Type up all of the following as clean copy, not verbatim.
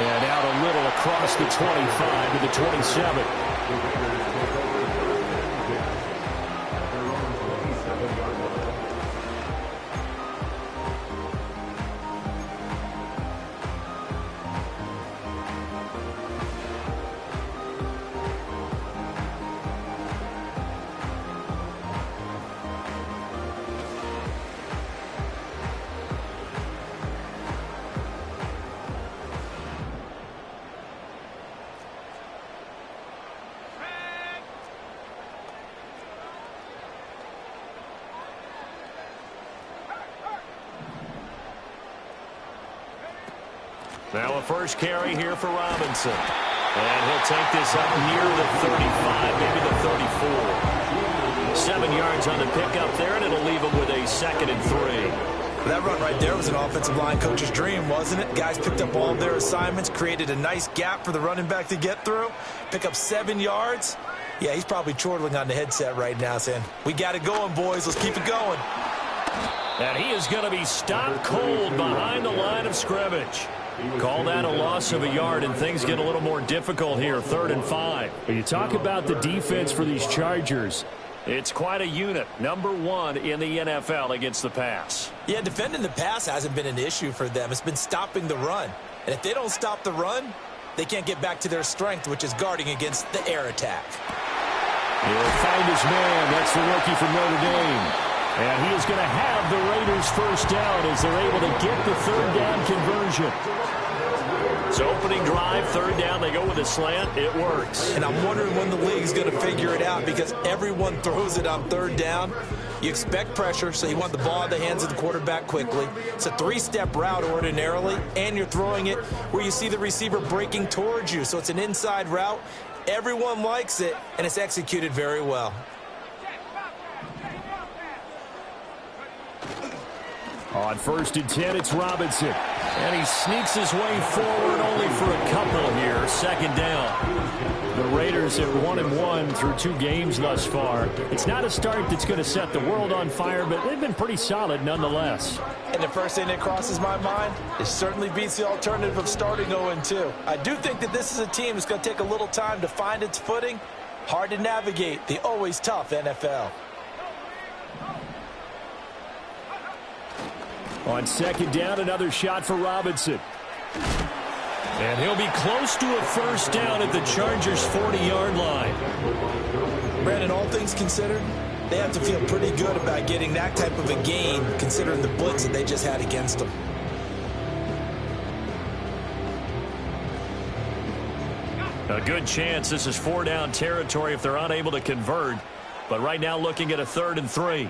And out a little across the 25 to the 27. Now a first carry here for Robinson. And he'll take this up near the 35, maybe the 34. 7 yards on the pickup there, and it'll leave him with a 2nd and 3. That run right there was an offensive line coach's dream, wasn't it? Guys picked up all of their assignments, created a nice gap for the running back to get through, pick up 7 yards. Yeah, he's probably chortling on the headset right now saying, we got it going, boys. Let's keep it going. And he is going to be stopped cold behind the line of scrimmage. Call that a loss of a yard, and things get a little more difficult here, 3rd and 5. When you talk about the defense for these Chargers, it's quite a unit, number 1 in the NFL against the pass. Yeah, defending the pass hasn't been an issue for them. It's been stopping the run. And if they don't stop the run, they can't get back to their strength, which is guarding against the air attack. He'll find his man. That's the rookie from Notre Dame. And he is going to have the Raiders first down as they're able to get the 3rd down conversion. So opening drive, 3rd down, they go with a slant. It works. And I'm wondering when the league's going to figure it out because everyone throws it on 3rd down. You expect pressure, so you want the ball in the hands of the quarterback quickly. It's a 3-step route ordinarily, and you're throwing it where you see the receiver breaking towards you. So it's an inside route. Everyone likes it, and it's executed very well. On 1st and 10, it's Robinson. And he sneaks his way forward only for a couple here. 2nd down. The Raiders have 1-1 through 2 games thus far. It's not a start that's going to set the world on fire, but they've been pretty solid nonetheless. And the first thing that crosses my mind, it certainly beats the alternative of starting 0-2. I do think that this is a team that's going to take a little time to find its footing. Hard to navigate the always tough NFL. On 2nd down, another shot for Robinson. And he'll be close to a first down at the Chargers' 40-yard line. Brandon, all things considered, they have to feel pretty good about getting that type of a gain considering the blitz that they just had against them. A good chance this is 4-down territory if they're unable to convert. But right now looking at a 3rd and 3.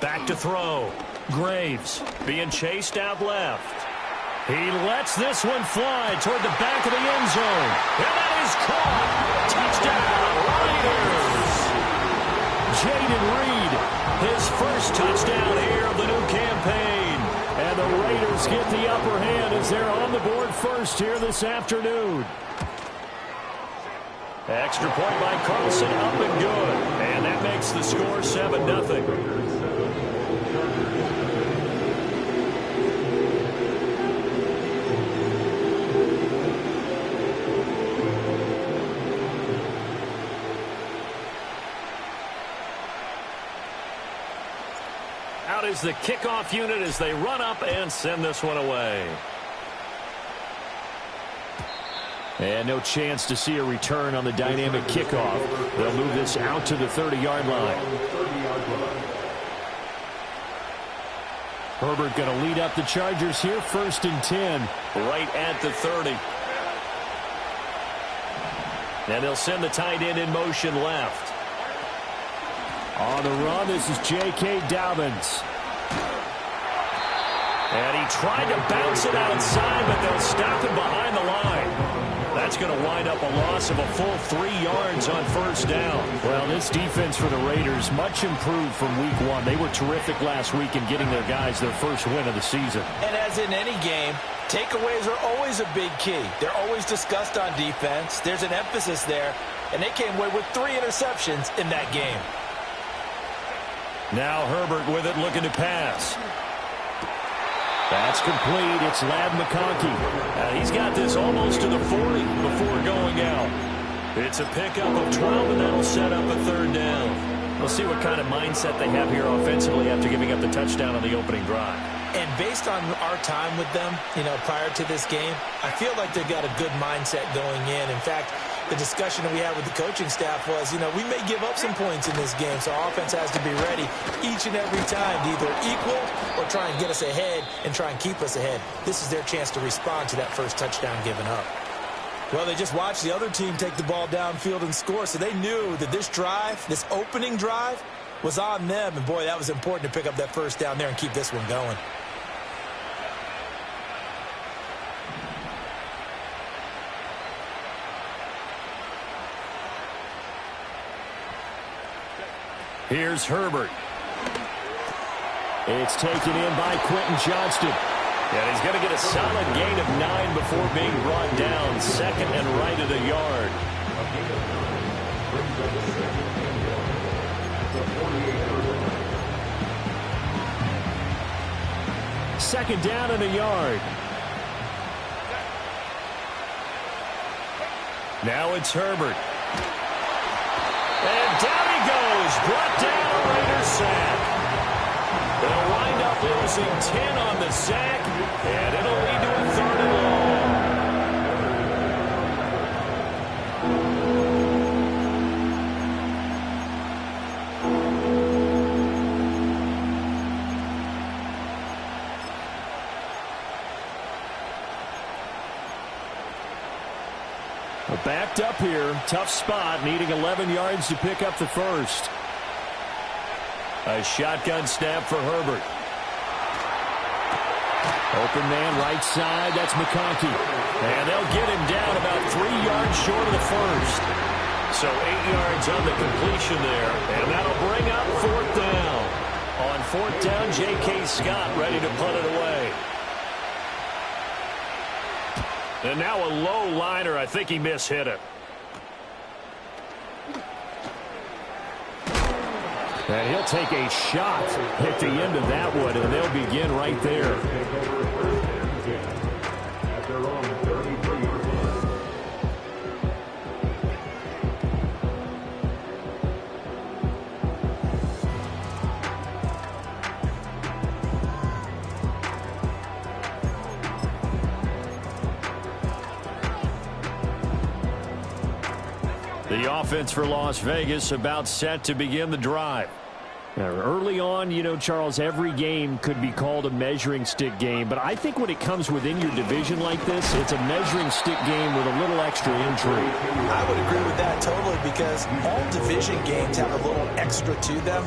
Back to throw. Graves being chased out left. He lets this one fly toward the back of the end zone. And that is caught. Touchdown, Raiders. Jayden Reed, his first touchdown here of the new campaign. And the Raiders get the upper hand as they're on the board first here this afternoon. Extra point by Carlson, up and good. And that makes the score 7-0. Out is the kickoff unit as they run up and send this one away. And no chance to see a return on the dynamic kickoff. They'll move this out to the 30-yard line. Herbert going to lead up the Chargers here, 1st and 10. Right at the 30. And they'll send the tight end in motion left. On the run, this is J.K. Dobbins. And he tried to bounce it outside, but they'll stop him behind the line. That's going to wind up a loss of a full 3 yards on first down. Well, this defense for the Raiders, much improved from week 1. They were terrific last week in getting their guys their first win of the season. And as in any game, takeaways are always a big key. They're always discussed on defense. There's an emphasis there, and they came away with 3 interceptions in that game. Now Herbert with it, looking to pass. That's complete. It's Ladd McConkey. He's got this almost to the 40 before going out. It's a pickup of 12, and that'll set up a third down. We'll see what kind of mindset they have here offensively after giving up the touchdown on the opening drive. And based on our time with them, prior to this game, I feel like they've got a good mindset going in. In fact, the discussion that we had with the coaching staff was, we may give up some points in this game, so our offense has to be ready each and every time to either equal or try and get us ahead and try and keep us ahead. This is their chance to respond to that first touchdown given up. Well, they just watched the other team take the ball downfield and score, so they knew that this drive, this opening drive, was on them. And, boy, that was important to pick up that first down there and keep this one going. Here's Herbert. It's taken in by Quentin Johnston. And he's going to get a solid gain of 9 before being brought down. Second and right at a yard. Second down and a yard. Now it's Herbert. And down he goes. Brought down, a Raiders sack. They'll wind up losing 10 on the sack, and it'll lead to a third and long. Backed up here. Tough spot, needing 11 yards to pick up the first. A shotgun snap for Herbert. Open man right side. That's McConkey. And they'll get him down about 3 yards short of the first. So 8 yards on the completion there. And that'll bring up fourth down. On fourth down, J.K. Scott ready to punt it away. And now a low liner. I think he mishit it. And he'll take a shot at the end of that one, and they'll begin right there. The offense for Las Vegas about set to begin the drive. Now, early on, Charles, every game could be called a measuring stick game, but I think when it comes within your division like this, it's a measuring stick game with a little extra intrigue. I would agree with that totally, because all division games have a little extra to them.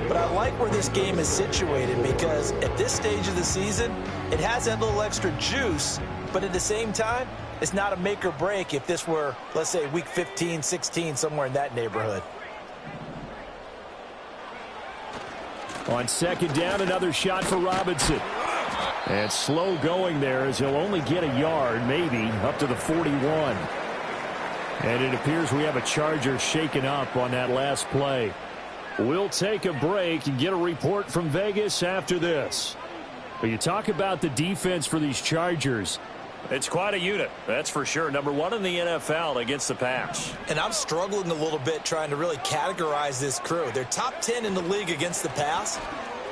But I like where this game is situated, because at this stage of the season, it has that little extra juice, but at the same time, it's not a make or break if this were, let's say, week 15, 16, somewhere in that neighborhood. On second down, another shot for Robinson. And slow going there, as he'll only get a yard, maybe, up to the 41. And it appears we have a Charger shaken up on that last play. We'll take a break and get a report from Vegas after this. But you talk about the defense for these Chargers. It's quite a unit, that's for sure. Number 1 in the NFL against the pass. And I'm struggling a little bit trying to really categorize this crew. They're top 10 in the league against the pass,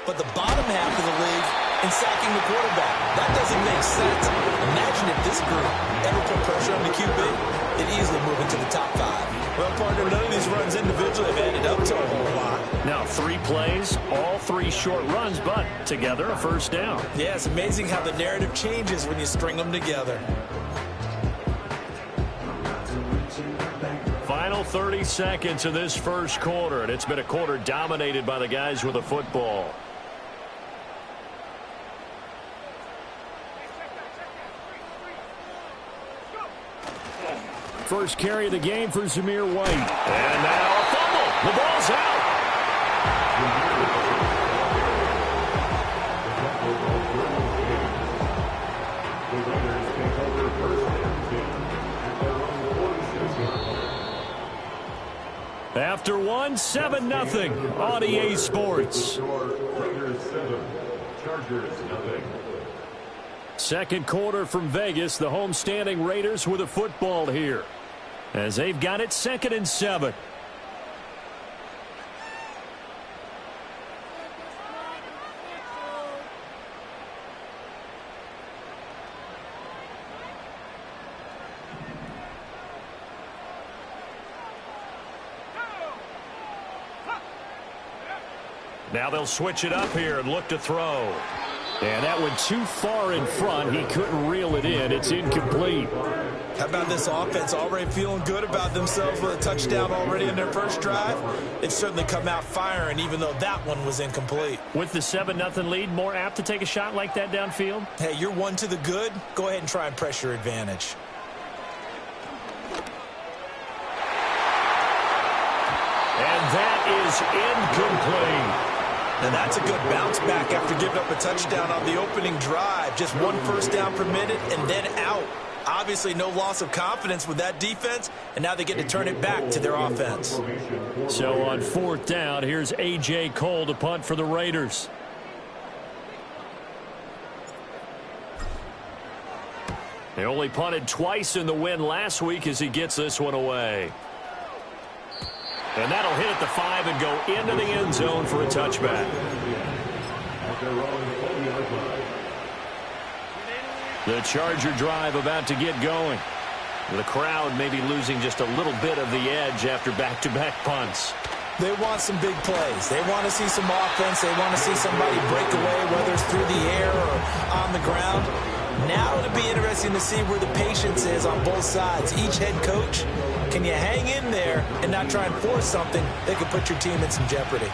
but the bottom half of the league in sacking the quarterback. That doesn't make sense. Imagine if this group ever put pressure on the QB, it'd easily move into the top 5. Well, partner, none of these runs individually have added up to a whole lot. Now 3 plays, all 3 short runs, but together a first down. Yeah, it's amazing how the narrative changes when you string them together. Final 30 seconds of this first quarter, and it's been a quarter dominated by the guys with the football. First carry of the game for Zamir White. And now a fumble. The ball's out. After 1, 7-0 on EA Sports. Raiders 7, Chargers 0. Second quarter from Vegas. The homestanding Raiders with a football here, as they've got it 2nd and 7. Now they'll switch it up here and look to throw. And that went too far in front. He couldn't reel it in. It's incomplete. How about this offense already feeling good about themselves with a touchdown already in their first drive? They've certainly come out firing, even though that one was incomplete. With the 7-0 lead, more apt to take a shot like that downfield? Hey, you're one to the good. Go ahead and try and press your advantage. And that is incomplete. Now that's a good bounce back after giving up a touchdown on the opening drive. Just 1 first down permitted and then out. Obviously no loss of confidence with that defense, and now they get to turn it back to their offense. So on 4th down, here's A.J. Cole to punt for the Raiders. They only punted twice in the win last week as he gets this one away. And that'll hit at the 5 and go into the end zone for a touchback. The Charger drive about to get going. The crowd may be losing just a little bit of the edge after back-to-back punts. They want some big plays. They want to see some offense. They want to see somebody break away, whether it's through the air or on the ground. Now it'll be interesting to see where the patience is on both sides. Each head coach, can you hang in there and not try and force something that could put your team in some jeopardy?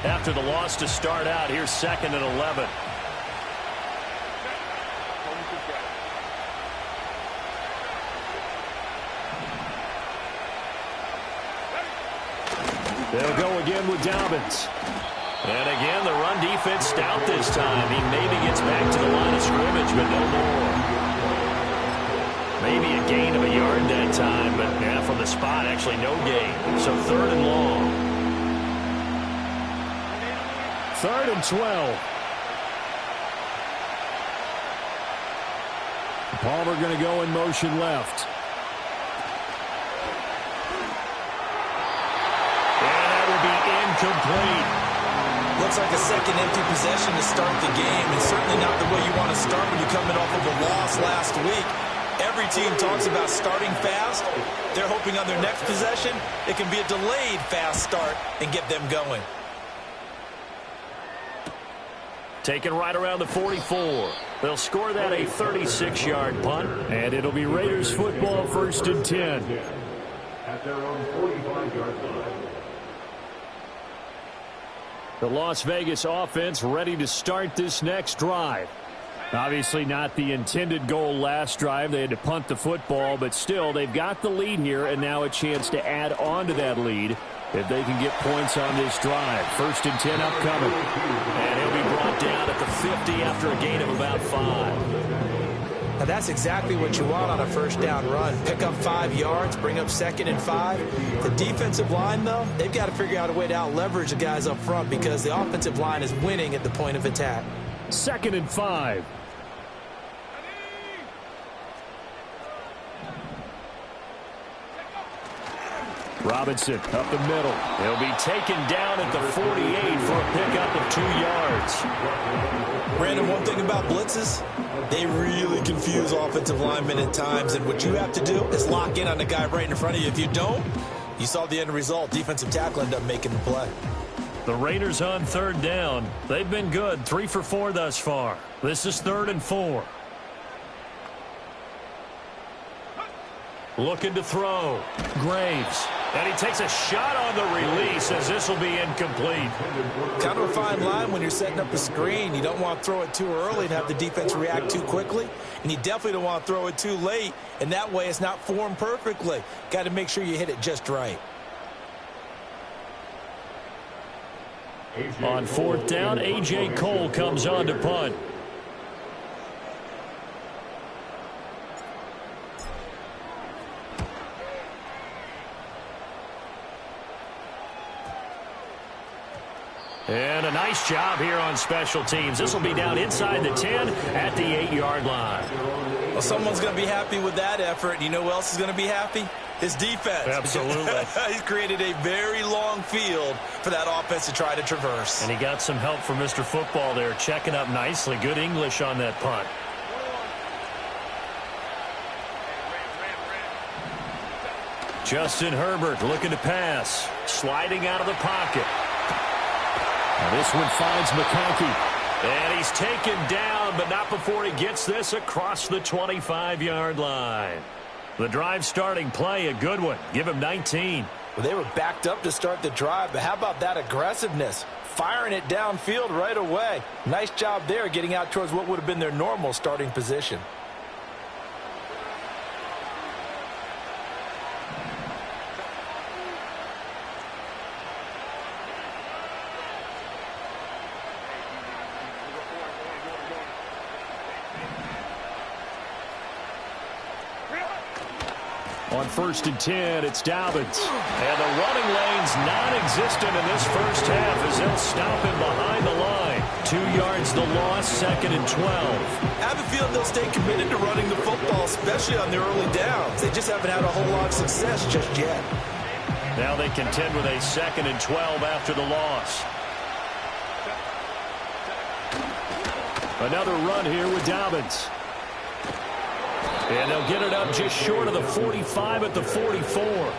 After the loss to start out, here's 2nd and 11. They'll go again with Dobbins. And again, the run defense stout this time. He maybe gets back to the line of scrimmage, but no more. Maybe a gain of a yard that time, but yeah, from the spot, actually no gain. So 3rd and long. 3rd and 12. Palmer going to go in motion left. And that will be incomplete. Looks like a second empty possession to start the game, and certainly not the way you want to start when you're coming off of a loss last week. Every team talks about starting fast. They're hoping on their next possession it can be a delayed fast start and get them going. Taken right around the 44. They'll score that a 36-yard punt. And it'll be Raiders football, 1st and 10. At their own 45-yard line. The Las Vegas offense ready to start this next drive. Obviously not the intended goal last drive. They had to punt the football, but still they've got the lead here, and now a chance to add on to that lead if they can get points on this drive. 1st and 10 upcoming. And he'll be brought down at the 50 after a gain of about 5. Now that's exactly what you want on a first down run. Pick up 5 yards, bring up 2nd and 5. The defensive line, though, they've got to figure out a way to out-leverage the guys up front because the offensive line is winning at the point of attack. 2nd and 5. Robinson up the middle. He'll be taken down at the 48 for a pickup of 2 yards. Brandon, one thing about blitzes, they really confuse offensive linemen at times, and what you have to do is lock in on the guy right in front of you. If you don't, you saw the end result. Defensive tackle ended up making the play. The Raiders on 3rd down. They've been good, 3 for 4 thus far. This is 3rd and 4. Looking to throw. Graves. And he takes a shot on the release as this will be incomplete. Kind of a fine line when you're setting up a screen. You don't want to throw it too early and have the defense react too quickly. And you definitely don't want to throw it too late. And that way it's not formed perfectly. Got to make sure you hit it just right. On 4th down, A.J. Cole comes on to punt. And a nice job here on special teams. This will be down inside the 10 at the 8-yard line. Well, someone's going to be happy with that effort. You know who else is going to be happy? His defense. Absolutely. He's created a very long field for that offense to try to traverse. And he got some help from Mr. Football there, checking up nicely. Good English on that punt. Justin Herbert looking to pass. Sliding out of the pocket. Now this one finds McConkey. And he's taken down, but not before he gets this across the 25-yard line. The drive starting play, a good one. Give him 19. Well, they were backed up to start the drive, but how about that aggressiveness? Firing it downfield right away. Nice job there getting out towards what would have been their normal starting position. On 1st and 10, it's Dobbins. And the running lane's non-existent in this first half as they'll stop him behind the line. 2 yards the loss, 2nd and 12. I have a feeling they'll stay committed to running the football, especially on their early downs. They just haven't had a whole lot of success just yet. Now they contend with a 2nd and 12 after the loss. Another run here with Dobbins. And they'll get it up just short of the 45 at the 44.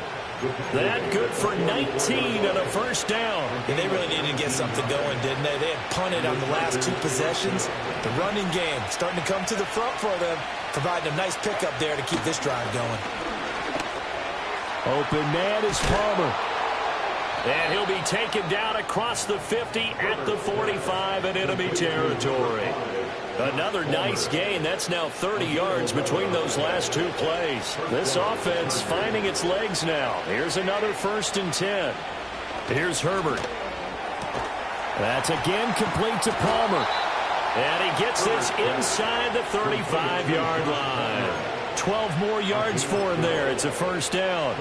That good for 19 and a first down. And they really needed to get something going, didn't they? They had punted on the last 2 possessions. The running game starting to come to the front for them, providing a nice pickup there to keep this drive going. Open man is Palmer. And he'll be taken down across the 50 at the 45 in enemy territory. Another nice gain. That's now 30 yards between those last 2 plays. This offense finding its legs now. Here's another 1st and 10. Here's Herbert. That's again complete to Palmer. And he gets this inside the 35-yard line. 12 more yards for him there. It's a first down.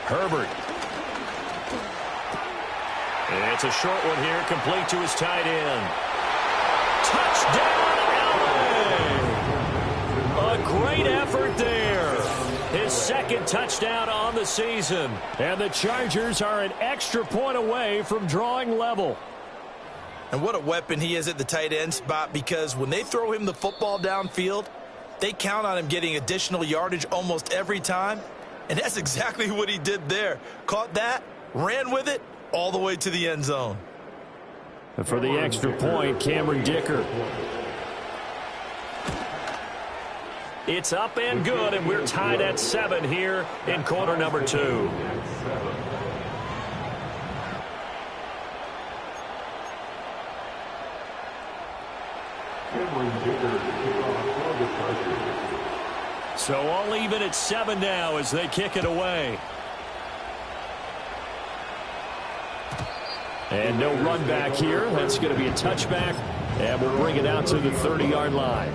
Herbert. It's a short one here, complete to his tight end. Touchdown, LA! A great effort there. His 2nd touchdown on the season. And the Chargers are an extra point away from drawing level. And what a weapon he is at the tight end spot, because when they throw him the football downfield, they count on him getting additional yardage almost every time. And that's exactly what he did there. Caught that, ran with it, all the way to the end zone. And for the extra point, Cameron Dicker. It's up and good, and we're tied at 7 here in quarter number 2. So all even at 7 now as they kick it away. And no run back here. That's going to be a touchback. And we'll bring it out to the 30-yard line.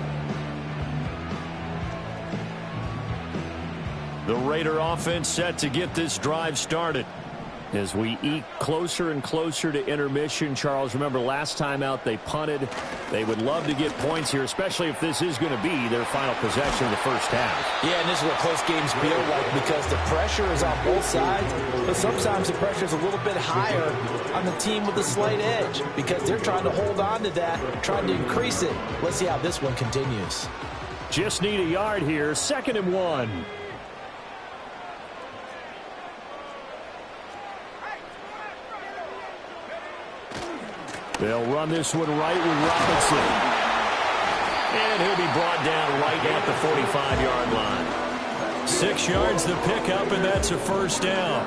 The Raider offense set to get this drive started. As we eke closer and closer to intermission, Charles, remember last time out they punted. They would love to get points here, especially if this is going to be their final possession of the first half. Yeah, and this is what close games feel like, because the pressure is on both sides, but sometimes the pressure is a little bit higher on the team with the slight edge, because they're trying to hold on to that, trying to increase it. Let's see how this one continues. Just need a yard here, 2nd and 1. They'll run this one right with Robinson. And he'll be brought down right at the 45-yard line. 6 yards the pickup, and that's a first down.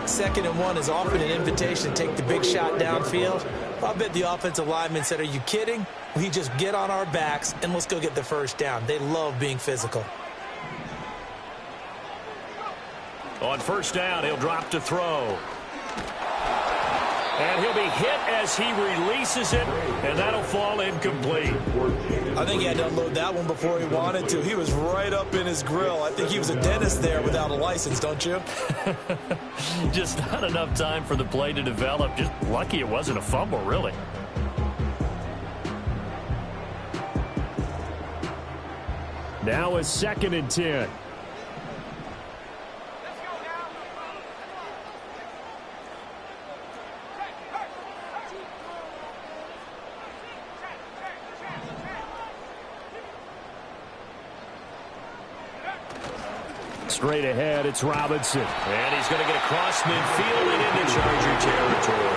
2nd and 1 is often an invitation to take the big shot downfield. I bet the offensive lineman said, are you kidding? We just get on our backs and let's go get the first down. They love being physical. On first down, he'll drop to throw. And he'll be hit as he releases it, and that'll fall incomplete. I think he had to unload that one before he wanted to. He was right up in his grill. I think he was a dentist there without a license, don't you? Just not enough time for the play to develop. Just lucky it wasn't a fumble, really. Now a 2nd and 10. Straight ahead, it's Robinson. And he's going to get across midfield and into Charger territory.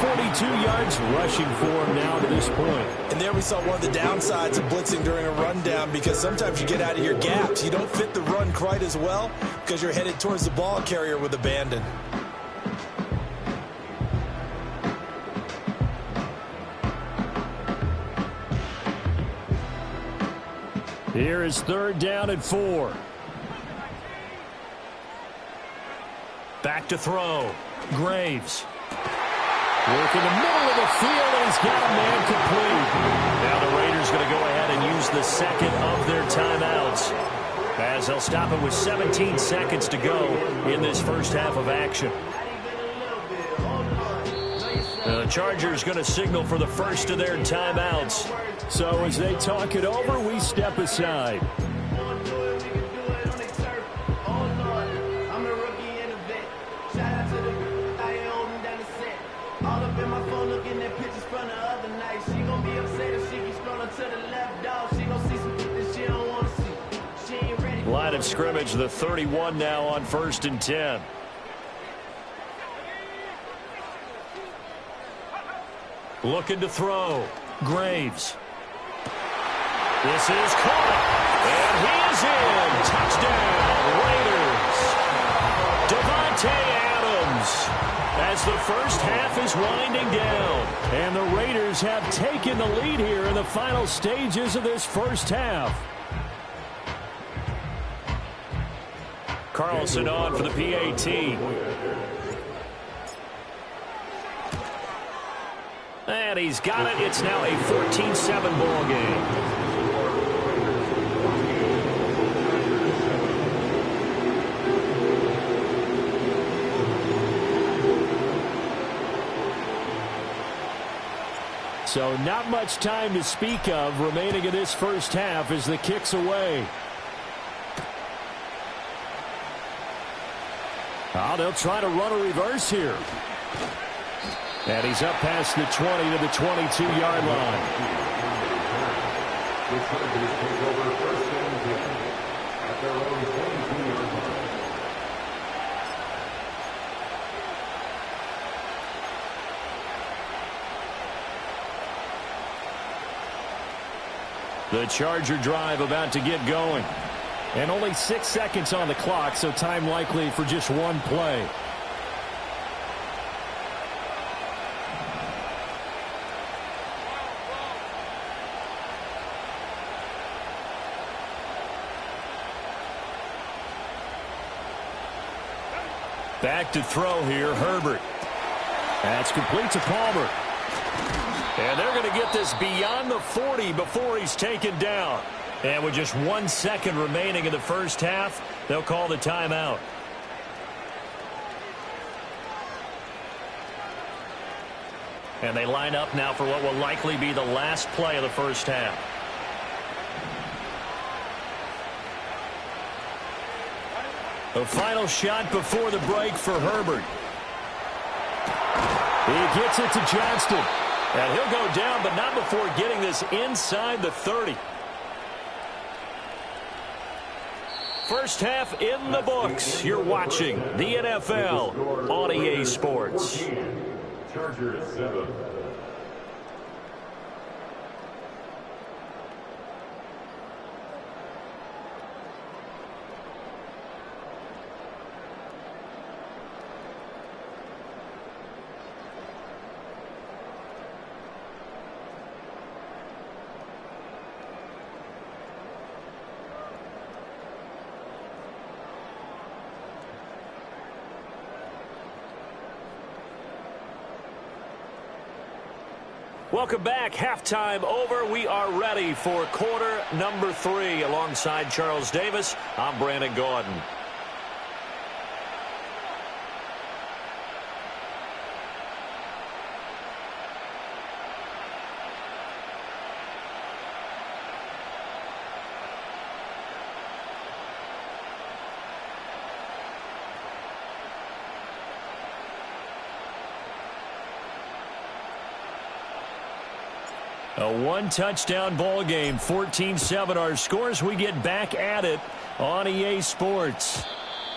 42 yards rushing for him now to this point. And there we saw one of the downsides of blitzing during a rundown, because sometimes you get out of your gaps. You don't fit the run quite as well because you're headed towards the ball carrier with abandon. Here is 3rd down and 4. Back to throw. Graves. Work in the middle of the field, and he's got a man complete. Now the Raiders going to go ahead and use the second of their timeouts, as they'll stop it with 17 seconds to go in this first half of action. The Chargers going to signal for the first of their timeouts. So as they talk it over, we step aside. Line of scrimmage, the 31 now on 1st and 10. Looking to throw. Graves. This is caught. And he is in. Touchdown, Raiders. Devontae Adams. As the first half is winding down. And the Raiders have taken the lead here in the final stages of this first half. Carlson on for the PAT. And he's got it. It's now a 14-7 ball game. So not much time to speak of remaining in this first half as the kick's away. Oh, they'll try to run a reverse here. And he's up past the 20 to the 22-yard line. The Chargers take over 1st and 10 at their own 22-yard line. The Charger drive about to get going. And only 6 seconds on the clock, so time likely for just one play. Back to throw here, Herbert. That's complete to Palmer. And they're going to get this beyond the 40 before he's taken down. And with just 1 second remaining in the first half, they'll call the timeout. And they line up now for what will likely be the last play of the first half. The final shot before the break for Herbert. He gets it to Johnston. And he'll go down, but not before getting this inside the 30. First half in the books. You're watching the NFL on EA Sports. Chargers 7. Welcome back. Halftime over. We are ready for quarter number 3. Alongside Charles Davis, I'm Brandon Gaudin. A one-touchdown ball game, 14-7 our scores. We get back at it on EA Sports.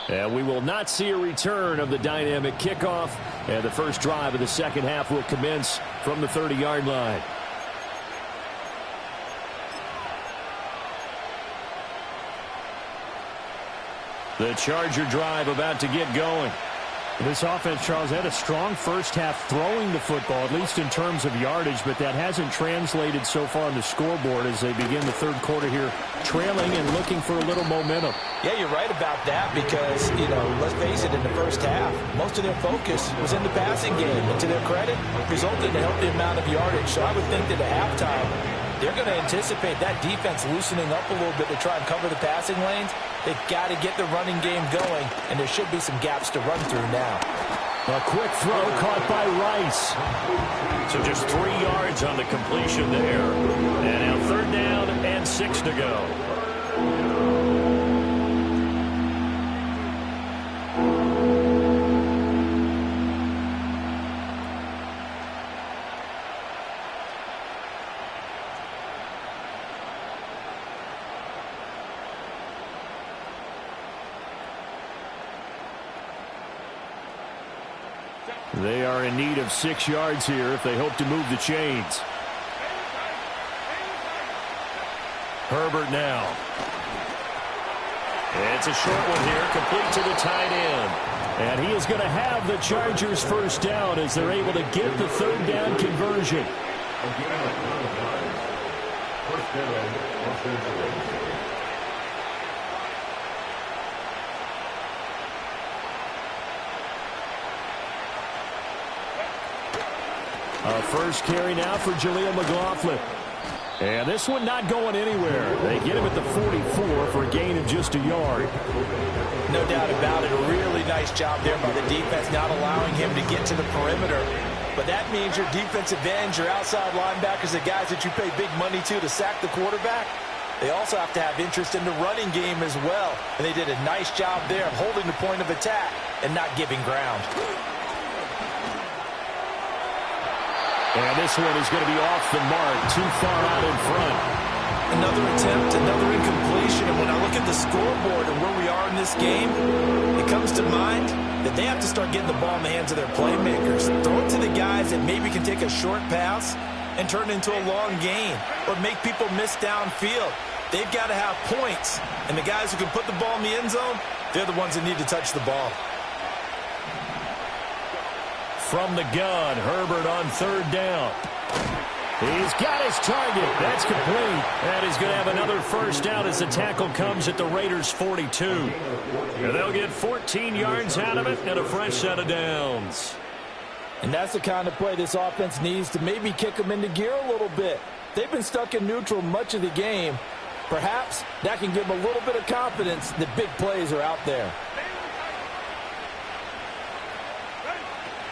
And we will not see a return of the dynamic kickoff. And the first drive of the second half will commence from the 30-yard line. The Charger drive about to get going. This offense, Charles, had a strong first half throwing the football, at least in terms of yardage, but that hasn't translated so far on the scoreboard as they begin the third quarter here, trailing and looking for a little momentum. Yeah, you're right about that because, let's face it, in the first half, most of their focus was in the passing game. And to their credit, resulted in a healthy amount of yardage. So I would think that at halftime, they're going to anticipate that defense loosening up a little bit to try and cover the passing lanes. They've got to get the running game going, and there should be some gaps to run through now. A quick throw caught by Rice. So just 3 yards on the completion there. And now 3rd down and 6 to go. They are in need of 6 yards here if they hope to move the chains. Herbert now. It's a short one here, complete to the tight end. And he is going to have the Chargers first down as they're able to get the 3rd down conversion. A first carry now for Jaleel McLaughlin. And this one not going anywhere. They get him at the 44 for a gain of just a yard. No doubt about it. A really nice job there by the defense, not allowing him to get to the perimeter. But that means your defensive ends, your outside linebackers, the guys that you pay big money to sack the quarterback, they also have to have interest in the running game as well. And they did a nice job there of holding the point of attack and not giving ground. And this one is going to be off the mark, too far out in front. Another attempt, another incompletion. And when I look at the scoreboard and where we are in this game, it comes to mind that they have to start getting the ball in the hands of their playmakers. Throw it to the guys that maybe can take a short pass and turn it into a long gain or make people miss downfield. They've got to have points. And the guys who can put the ball in the end zone, they're the ones that need to touch the ball. From the gun, Herbert on 3rd down. He's got his target. That's complete. And he's going to have another first down as the tackle comes at the Raiders' 42. And they'll get 14 yards out of it and a fresh set of downs. And that's the kind of play this offense needs to maybe kick them into gear a little bit. They've been stuck in neutral much of the game. Perhaps that can give them a little bit of confidence that big plays are out there.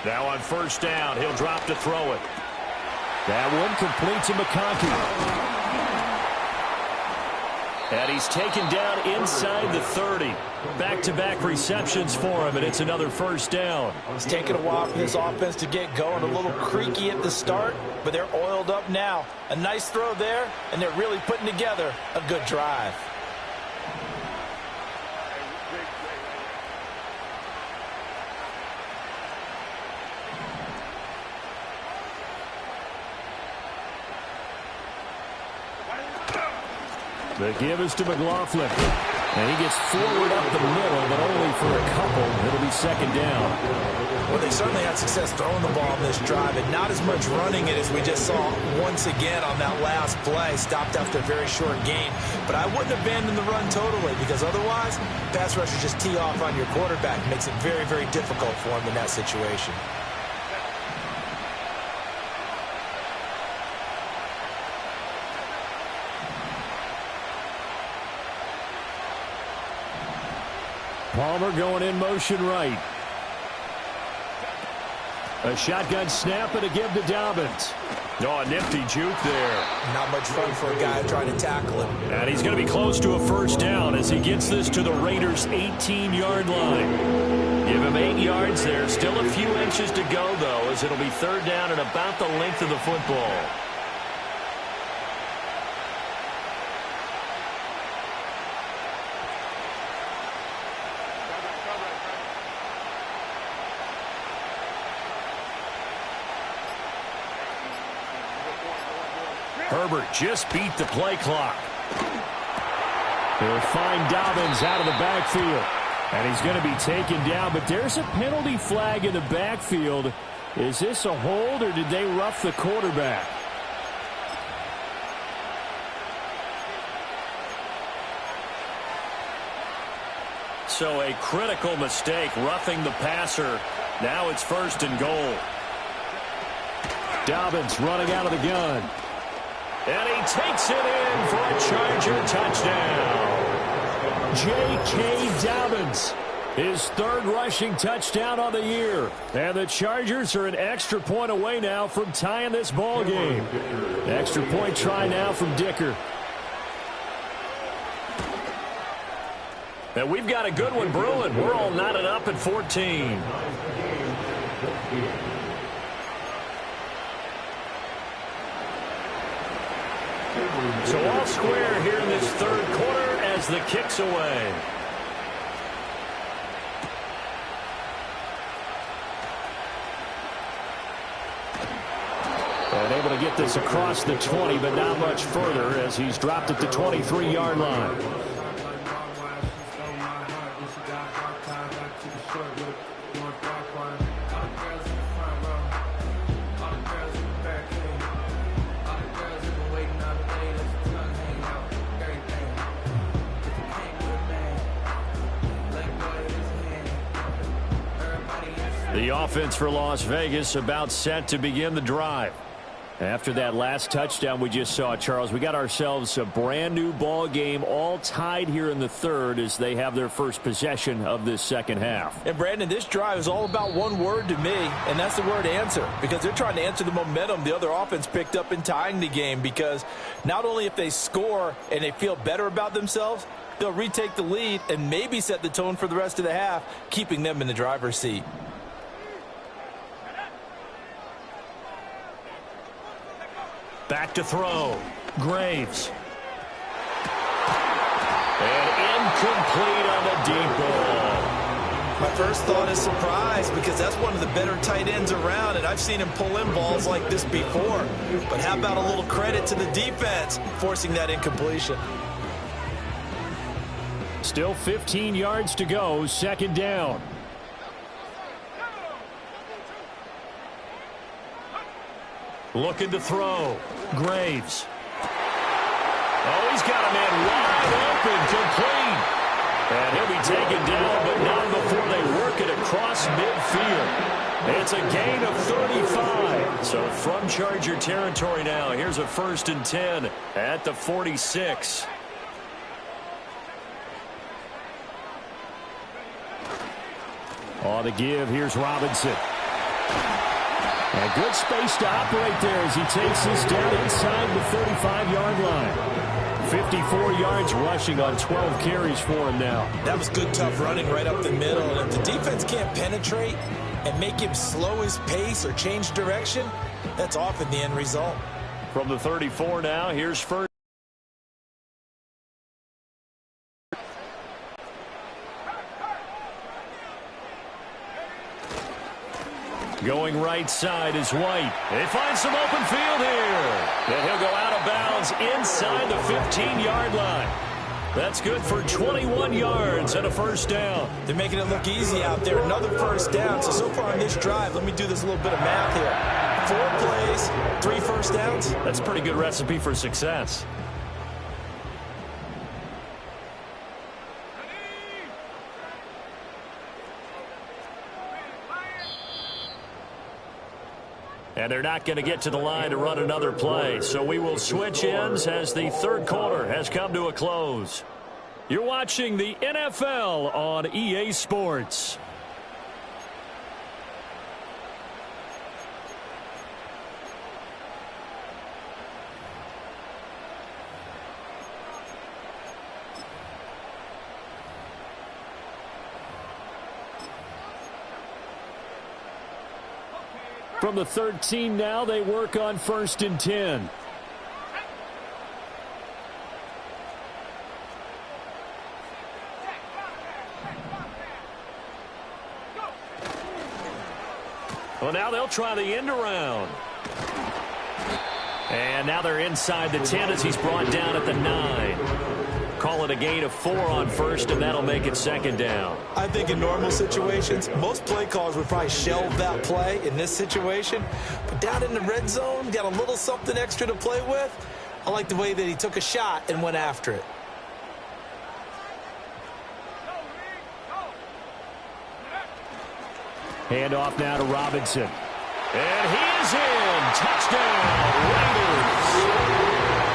Now on first down, he'll drop to throw it. That one complete to McConkey. And he's taken down inside the 30. Back-to-back receptions for him, and it's another first down. It's taken a while for this offense to get going. A little creaky at the start, but they're oiled up now. A nice throw there, and they're really putting together a good drive. The give is to McLaughlin. And he gets forward up the middle, but only for a couple. It'll be 2nd down. Well, they certainly had success throwing the ball on this drive, and not as much running it as we just saw once again on that last play. Stopped after a very short gain. But I wouldn't abandon the run totally, because otherwise, pass rushers just tee off on your quarterback. It makes it very, very difficult for him in that situation. Palmer going in motion right. A shotgun snap and a give to Dobbins. Oh, a nifty juke there. Not much fun for a guy trying to tackle him. And he's going to be close to a first down as he gets this to the Raiders' 18-yard line. Give him 8 yards there. Still a few inches to go, though, as it'll be third down and about the length of the football. Herbert just beat the play clock. They'll find Dobbins out of the backfield. And he's going to be taken down, but there's a penalty flag in the backfield. Is this a hold, or did they rough the quarterback? So a critical mistake, roughing the passer. Now it's first and goal. Dobbins running out of the gun. And he takes it in for a Charger touchdown. J.K. Dobbins, his third rushing touchdown on the year. And the Chargers are an extra point away now from tying this ball game. Extra point try now from Dicker. And we've got a good one brewing. We're all knotted up at 14. So all square here in this third quarter as the kick's away. And able to get this across the 20, but not much further as he's dropped at the 23-yard line. The offense for Las Vegas about set to begin the drive. After that last touchdown we just saw, Charles, we got ourselves a brand new ball game, all tied here in the third as they have their first possession of this second half. And Brandon, this drive is all about one word to me, and that's the word answer, because they're trying to answer the momentum the other offense picked up in tying the game, because not only if they score and they feel better about themselves, they'll retake the lead and maybe set the tone for the rest of the half, keeping them in the driver's seat. Back to throw. Graves. And incomplete on the deep ball. My first thought is surprise, because that's one of the better tight ends around, and I've seen him pull in balls like this before. But how about a little credit to the defense forcing that incompletion? Still 15 yards to go, second down. Looking to throw. Graves. Oh, he's got a man wide open, complete. And he'll be taken down, but not before they work it across midfield. It's a gain of 35. So from Charger territory now, here's a 1st and 10 at the 46. On the give, here's Robinson. A good space to operate there as he takes this down inside the 35-yard line. 54 yards rushing on 12 carries for him now. That was good, tough running right up the middle. And if the defense can't penetrate and make him slow his pace or change direction, that's often the end result. From the 34 now, here's first. Going right side is White. They find some open field here. And he'll go out of bounds inside the 15-yard line. That's good for 21 yards and a first down. They're making it look easy out there. Another first down. So far on this drive, let me do this little bit of math here. 4 plays, 3 first downs. That's a pretty good recipe for success. And they're not going to get to the line to run another play. So we will switch ends as the third quarter has come to a close. You're watching the NFL on EA Sports. From the 13 now, they work on 1st and 10. Well, now they'll try the end around. And now they're inside the 10 as he's brought down at the 9. Call it a gain of 4 on 1st, and that'll make it 2nd down. I think in normal situations, most play callers would probably shelve that play in this situation. But down in the red zone, got a little something extra to play with. I like the way that he took a shot and went after it. Handoff now to Robinson. And he is in. Touchdown, Raiders.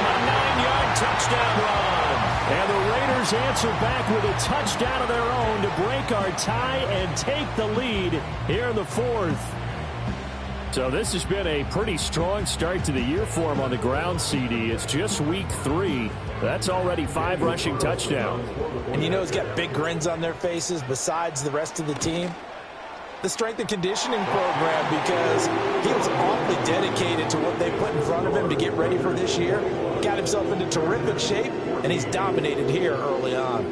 A 9-yard touchdown run. And the Raiders answer back with a touchdown of their own to break our tie and take the lead here in the 4th. So this has been a pretty strong start to the year for him on the ground, CD. It's just week 3. That's already 5 rushing touchdowns. And you know he's got big grins on their faces besides the rest of the team. The strength and conditioning program, because he was awfully dedicated to what they put in front of him to get ready for this year. Got himself into terrific shape, and he's dominated here early on.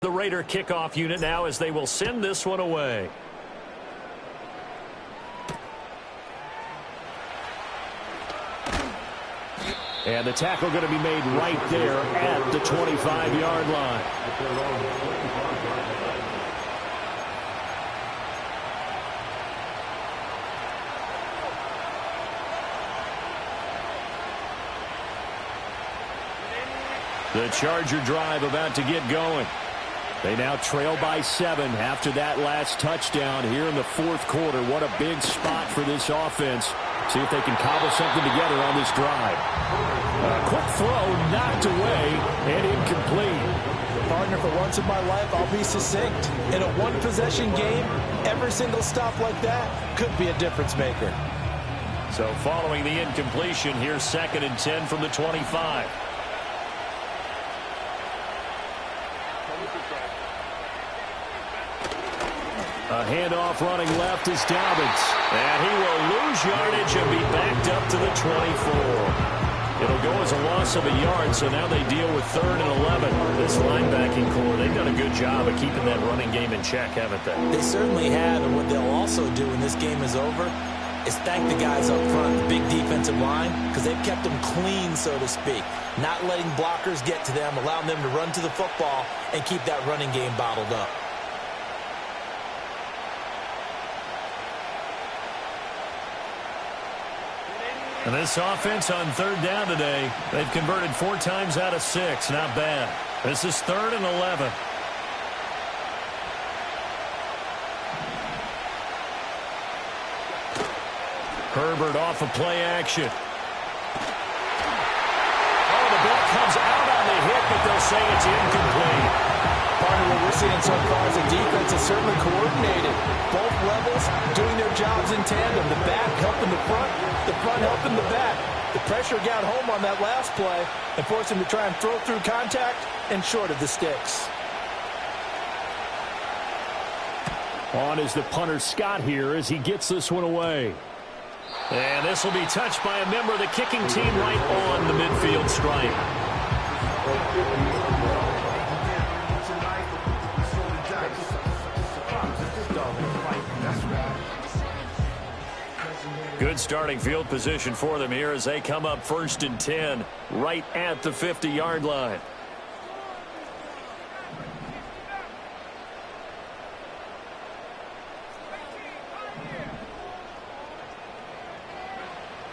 The Raider kickoff unit now as they will send this one away. And the tackle going to be made right there at the 25-yard line. The Charger drive about to get going. They now trail by 7 after that last touchdown here in the 4th quarter. What a big spot for this offense. See if they can cobble something together on this drive. A quick throw knocked away and incomplete. Partner, for once in my life, I'll be succinct. In a one-possession game, every single stop like that could be a difference maker. So following the incompletion, here's 2nd and 10 from the 25. A handoff running left is Dobbins. And he will lose yardage and be backed up to the 24. It'll go as a loss of a yard, so now they deal with 3rd and 11. This linebacking core, they've done a good job of keeping that running game in check, haven't they? They certainly have, and what they'll also do when this game is over is thank the guys up front, the big defensive line, because they've kept them clean, so to speak. Not letting blockers get to them, allowing them to run to the football and keep that running game bottled up. And this offense on 3rd down today, they've converted 4 times out of 6. Not bad. This is 3rd and 11. Herbert off of play action. Oh, the ball comes out on the hit, but they'll say it's incomplete. Partner, what we're seeing so far is the defense is certainly coordinated. Both levels doing their jobs in tandem. The back helping the front helping the back. The pressure got home on that last play and forced him to try and throw through contact and short of the sticks. On is the punter Scott here as he gets this one away. And this will be touched by a member of the kicking team right on the midfield stripe. Good starting field position for them here as they come up 1st and 10 right at the 50-yard line.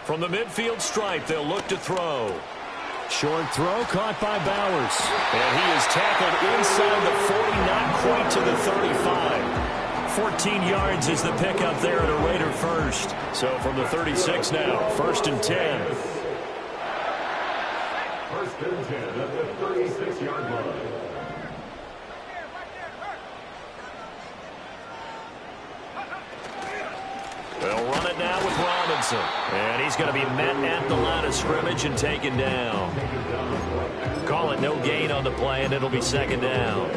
From the midfield stripe, they'll look to throw. Short throw caught by Bowers. And he is tackled inside the 40, not quite to the 35. 14 yards is the pickup there at a Raider first. So from the 36 now, 1st and 10. 1st and 10 at the 36-yard line. They'll run it now with Robinson. And he's going to be met at the line of scrimmage and taken down. Call it no gain on the play, and it'll be 2nd down.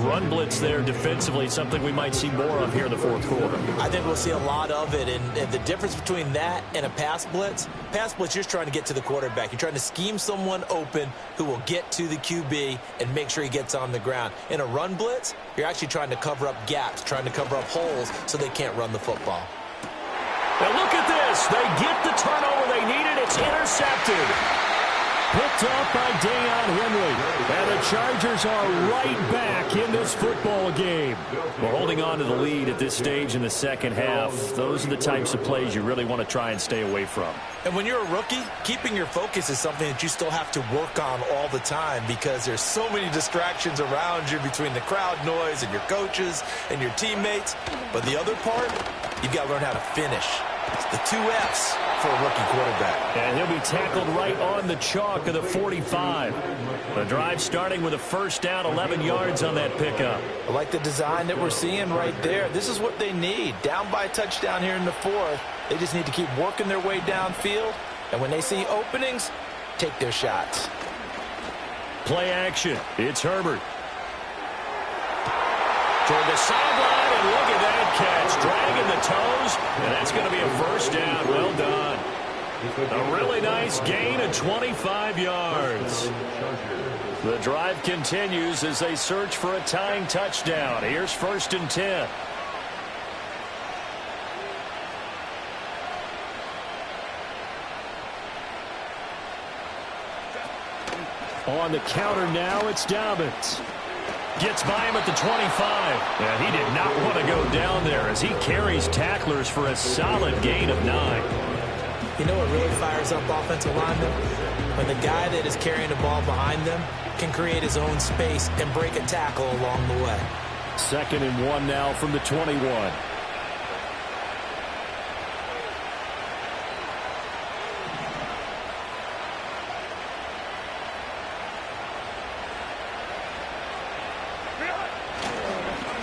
Run blitz there defensively, something we might see more of here in the 4th quarter. I think we'll see a lot of it, and the difference between that and a pass blitz, you're just trying to get to the quarterback. You're trying to scheme someone open who will get to the QB and make sure he gets on the ground. In a run blitz, you're actually trying to cover up gaps, trying to cover up holes so they can't run the football. Now look at this. They get the turnover they needed. It's intercepted. Picked off by Deion Henry. And the Chargers are right back in this football game. Well, holding on to the lead at this stage in the second half, those are the types of plays you really want to try and stay away from. And when you're a rookie, keeping your focus is something that you still have to work on all the time because there's so many distractions around you between the crowd noise and your coaches and your teammates. But the other part, you've got to learn how to finish. It's the 2 F's for a rookie quarterback. And he'll be tackled right on the chalk of the 45. The drive starting with a 1st down, 11 yards on that pickup. I like the design that we're seeing right there. This is what they need. Down by a touchdown here in the 4th. They just need to keep working their way downfield. And when they see openings, take their shots. Play action. It's Herbert. Toward the sideline, and look at that catch. Dragging the toes, and that's going to be a 1st down. Well done. A really nice gain of 25 yards. The drive continues as they search for a tying touchdown. Here's 1st and 10. On the counter now, it's Dobbins. Gets by him at the 25. And he did not want to go down there as he carries tacklers for a solid gain of 9. You know what really fires up offensive linemen? When the guy that is carrying the ball behind them can create his own space and break a tackle along the way. 2nd and 1 now from the 21.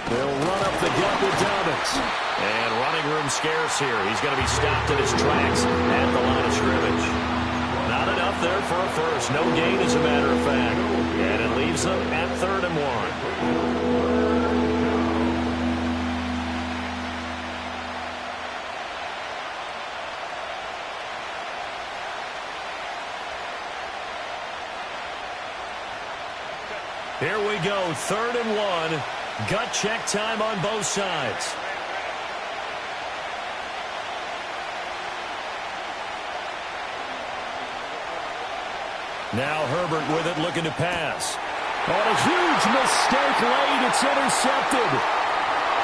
They'll run up the gut with Dobbins. And running room scarce here. He's going to be stopped in his tracks at the line of scrimmage. Not enough there for a 1st. No gain, as a matter of fact. And it leaves them at 3rd and 1. Here we go, 3rd and 1. Gut check time on both sides. Now Herbert with it, looking to pass. On a huge mistake late, it's intercepted.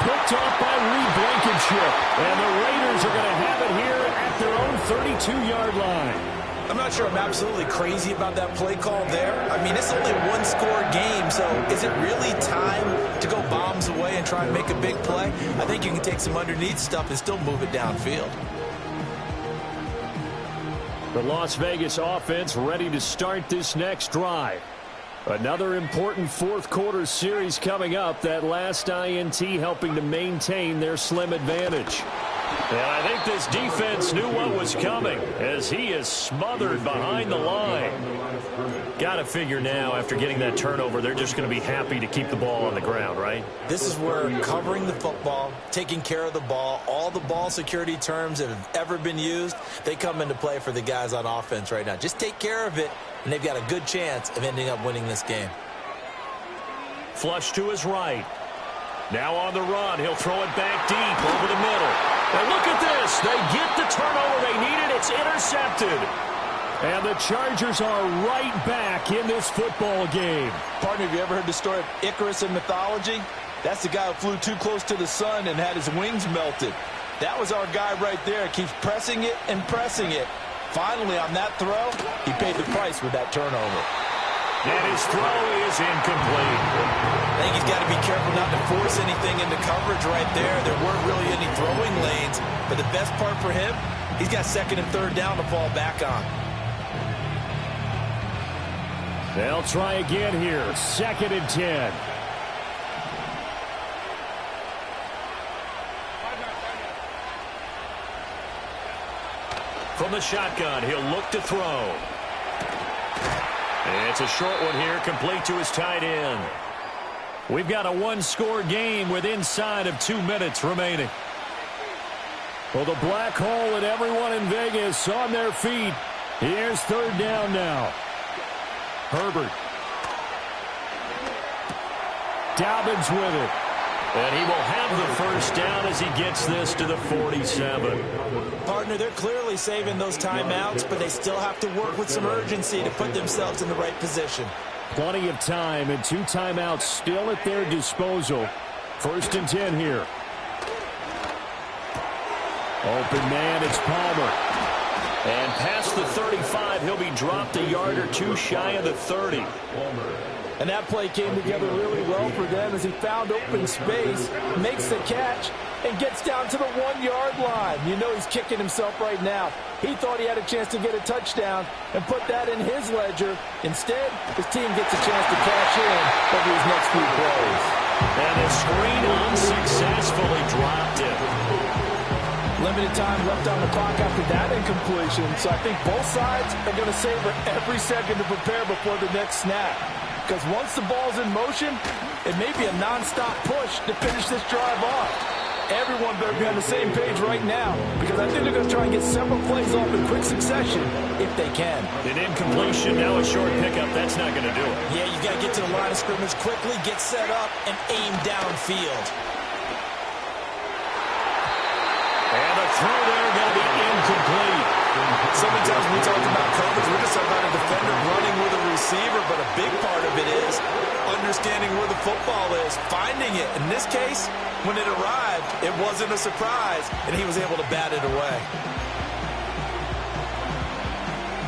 Picked off by Reed Blankenship. And the Raiders are going to have it here at their own 32-yard line. I'm not sure I'm absolutely crazy about that play call there. I mean, it's only a 1-score game, so is it really time to go bombs away and try and make a big play? I think you can take some underneath stuff and still move it downfield. The Las Vegas offense ready to start this next drive. Another important 4th quarter series coming up. That last INT helping to maintain their slim advantage. And I think this defense knew what was coming as he is smothered behind the line. Got to figure now, after getting that turnover, they're just going to be happy to keep the ball on the ground, right? This is where covering the football, taking care of the ball, all the ball security terms that have ever been used, they come into play for the guys on offense right now. Just take care of it, and they've got a good chance of ending up winning this game. Flush to his right. Now on the run, he'll throw it back deep over the middle. And look at this. They get the turnover they needed. It's intercepted. And the Chargers are right back in this football game. Partner, have you ever heard the story of Icarus in mythology? That's the guy who flew too close to the sun and had his wings melted. That was our guy right there. Keeps pressing it and pressing it. Finally, on that throw, he paid the price with that turnover. And his throw is incomplete. I think he's got to be careful not to force anything into coverage right there. There weren't really any throwing lanes, but the best part for him, he's got second and third down to fall back on. They'll try again here. 2nd and 10. From the shotgun, he'll look to throw. It's a short one here, complete to his tight end. We've got a one-score game with inside of 2 minutes remaining. Well, the black hole and everyone in Vegas on their feet. Here's 3rd down now. Herbert. Dobbins with it. And he will have the first down as he gets this to the 47. Partner, they're clearly saving those timeouts, but they still have to work with some urgency to put themselves in the right position. Plenty of time and 2 timeouts still at their disposal. 1st and 10 here. Open man, it's Palmer. And past the 35, he'll be dropped a yard or 2 shy of the 30. And that play came together really well for them as he found open space, makes the catch, and gets down to the 1-yard line. You know he's kicking himself right now. He thought he had a chance to get a touchdown and put that in his ledger. Instead, his team gets a chance to cash in over his next few plays. And the screen unsuccessfully dropped it. Limited time left on the clock after that incompletion, so I think both sides are going to savor every second to prepare before the next snap. Because once the ball's in motion, it may be a non-stop push to finish this drive off. Everyone better be on the same page right now, because I think they're going to try and get several plays off in quick succession if they can. An incompletion, now a short pickup. That's not going to do it. Yeah, you got to get to the line of scrimmage quickly, get set up, and aim downfield. And the throw there going to be incomplete. So many times when we talk about coverage, we're just talking about a defender running with a receiver, but a big part of it is understanding where the football is, finding it. In this case, when it arrived, it wasn't a surprise, and he was able to bat it away.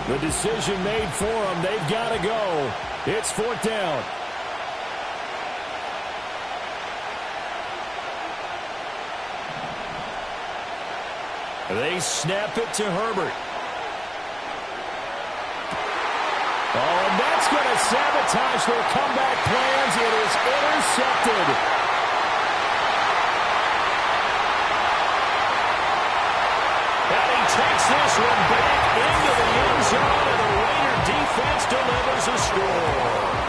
The decision made for them. They've got to go. It's 4th down. They snap it to Herbert. Oh, and that's going to sabotage their comeback plans. It is intercepted. And he takes this one back into the end zone, and the Raider defense delivers a score.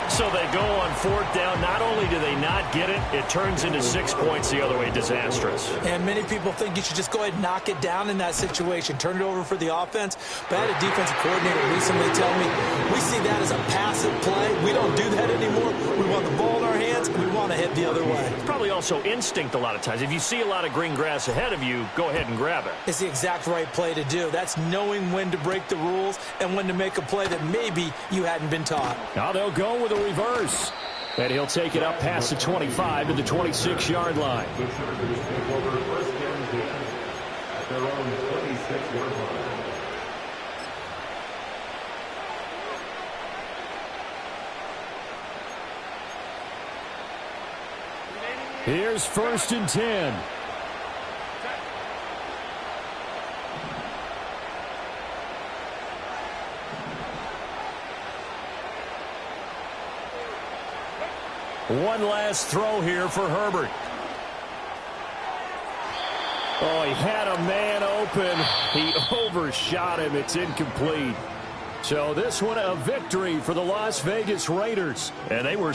So they go on 4th down. Not only do they not get it, it turns into 6 points the other way. Disastrous. And many people think you should just go ahead and knock it down in that situation. Turn it over for the offense. But I had a defensive coordinator recently tell me, we see that as a passive play. We don't do that anymore. We want the ball in our hands, and we want to head the other way. It's probably also instinct a lot of times. If you see a lot of green grass ahead of you, go ahead and grab it. It's the exact right play to do. That's knowing when to break the rules and when to make a play that maybe you hadn't been taught. Now they'll go with a reverse. And he'll take it up past the 25 to the 26-yard line. The Chargers take over 1st and 10 at their own 26-yard line. Here's 1st and 10. One last throw here for Herbert. Oh, he had a man open. He overshot him. It's incomplete. So this one a victory for the Las Vegas Raiders. And they were